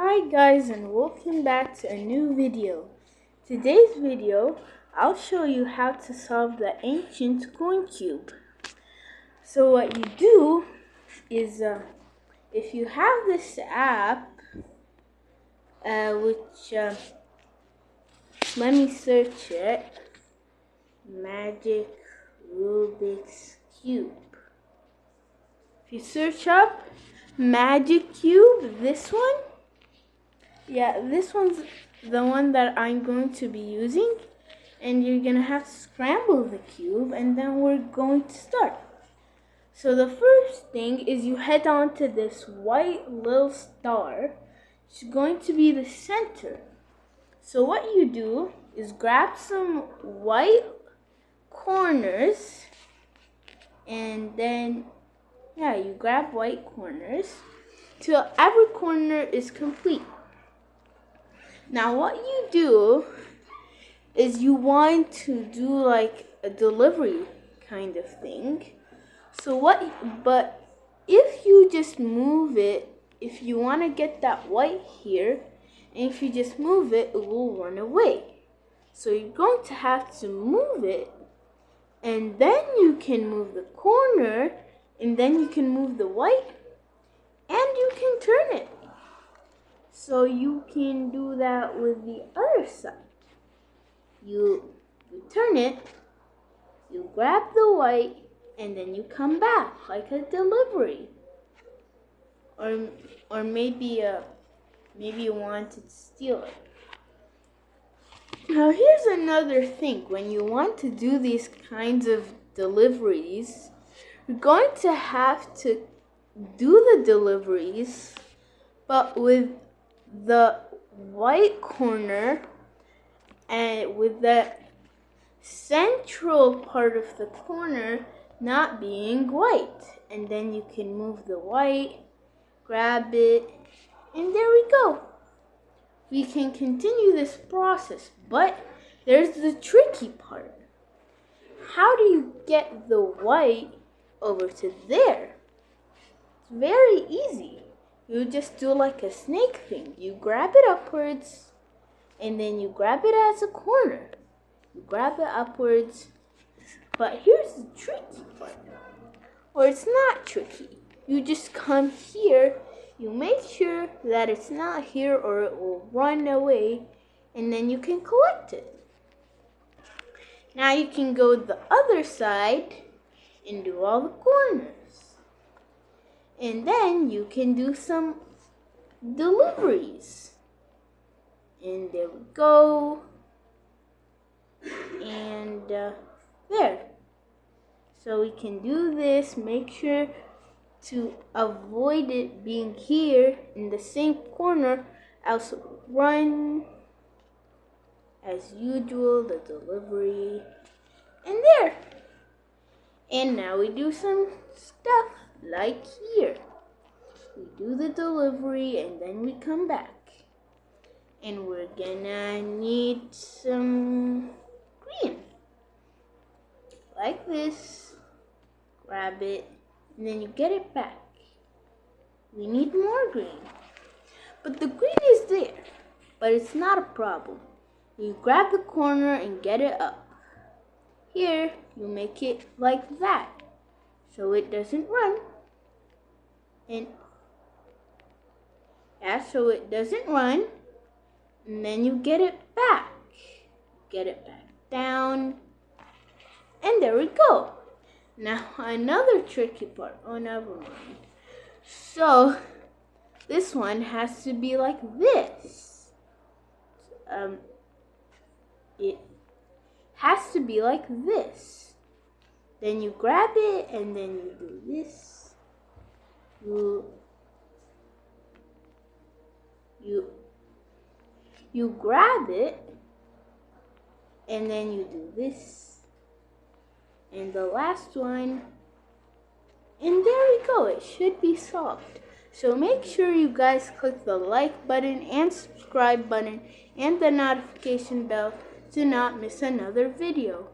Hi guys, and welcome back to a new video. Today's video, I'll show you how to solve the ancient coin cube. So what you do is, if you have this app, let me search it, Magic Rubik's Cube. If you search up Magic Cube, this one, this one's the one that I'm going to be using, and you're gonna have to scramble the cube, and then we're going to start. So the first thing is you head on to this white little star. It's going to be the center. So what you do is grab some white corners, and then you grab white corners till every corner is complete. Now what you do is you want to do like a delivery kind of thing. But if you just move it, if you want to get that white here, and if you just move it, it will run away. So you're going to have to move it, and then you can move the corner, and then you can move the white, and you can turn it. So you can do that with the other side. You turn it, you grab the white, and then you come back like a delivery. Or maybe you wanted to steal it. Now here's another thing. When you want to do these kinds of deliveries, you're going to have to do the deliveries, but with the white corner and with the central part of the corner not being white. And then you can move the white, grab it, and there we go. We can continue this process, but there's the tricky part. How do you get the white over to there? It's very easy. You just do like a snake thing. You grab it upwards, and then you grab it as a corner. You grab it upwards, but here's the tricky part. Or it's not tricky. You just come here, you make sure that it's not here or it will run away, and then you can collect it. Now you can go the other side and do all the corners. And then you can do some deliveries. And there we go. And there. So we can do this. Make sure to avoid it being here in the same corner, else run as usual the delivery. And there. And now we do some stuff like here. We do the delivery and then we come back. And we're gonna need some green. Like this. Grab it, and then you get it back. We need more green. But the green is there, but it's not a problem. You grab the corner and get it up. Here, you make it like that, so it doesn't run. And so it doesn't run. And then you get it back. Get it back down. And there we go. Now another tricky part. Oh, never mind. So this one has to be like this. It has to be like this. Then you grab it and then you do this. You grab it and then you do this. And the last one. And there we go. It should be solved. So make sure you guys click the like button and subscribe button and the notification bell to not miss another video.